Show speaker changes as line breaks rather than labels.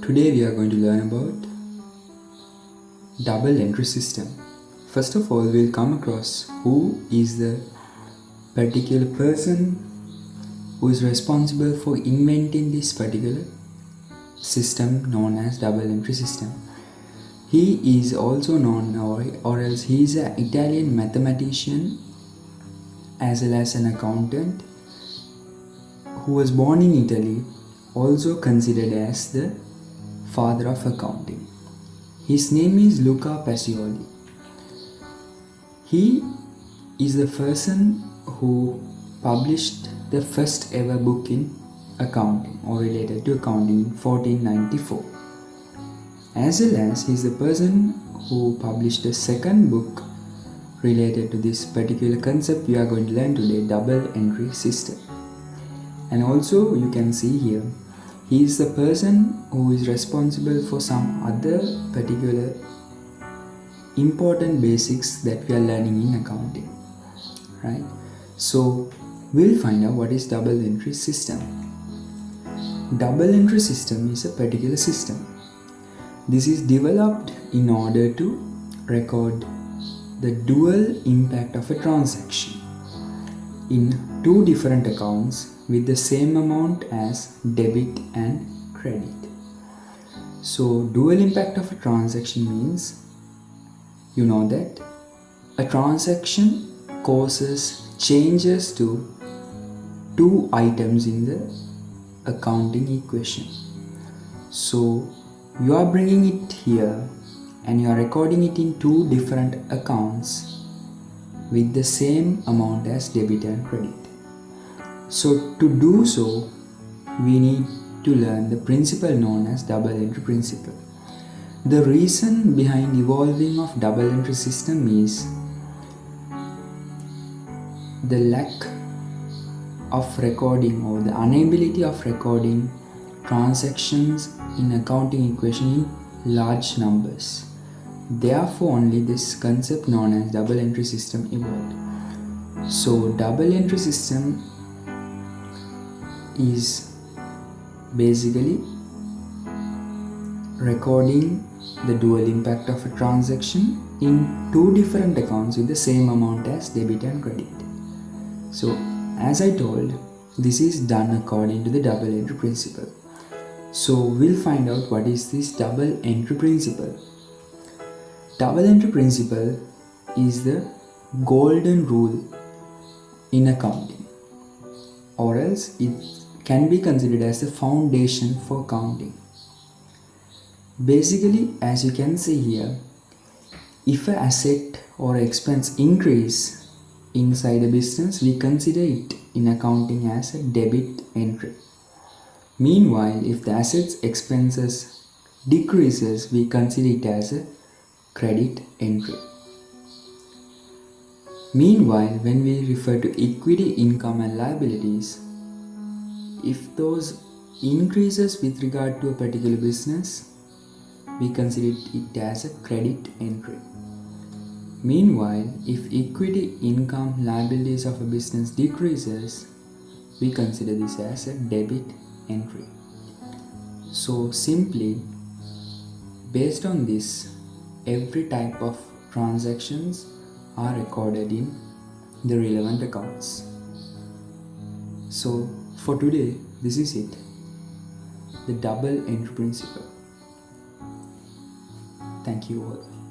Today we are going to learn about double entry system. First of all, we'll come across who is the particular person who is responsible for inventing this particular system known as double entry system. He is also known or else he is an Italian mathematician as well as an accountant who was born in Italy, also considered as the father of accounting. His name is Luca Pacioli. He is the person who published the first ever book in accounting or related to accounting in 1494. As well as he is the person who published the second book related to this particular concept we are going to learn today, double entry system. And also you can see here, he is the person who is responsible for some other particular important basics that we are learning in accounting, right? So we'll find out what is double entry system. Double entry system is a particular system. This is developed in order to record the dual impact of a transaction in two different accounts with the same amount as debit and credit. So dual impact of a transaction means, you know that a transaction causes changes to two items in the accounting equation. So you are bringing it here and you are recording it in two different accounts with the same amount as debit and credit. So to do so, we need to learn the principle known as double entry principle. The reason behind evolving of double entry system is the lack of recording or the inability of recording transactions in accounting equation in large numbers. Therefore, only this concept known as double entry system evolved. So double entry system is basically recording the dual impact of a transaction in two different accounts with the same amount as debit and credit. So as I told, this is done according to the double entry principle. So we'll find out what is this double entry principle. Double entry principle is the golden rule in accounting, or else it can be considered as the foundation for accounting. Basically, as you can see here, if an asset or expense increase inside a business, we consider it in accounting as a debit entry. Meanwhile, if the assets expenses decreases, we consider it as a credit entry. Meanwhile, when we refer to equity, income and liabilities, if those increases with regard to a particular business, we consider it as a credit entry. Meanwhile, if equity, income, liabilities of a business decreases, we consider this as a debit entry. So simply, based on this, every type of transactions are recorded in the relevant accounts. So for today, this is it, the double entry principle. Thank you all.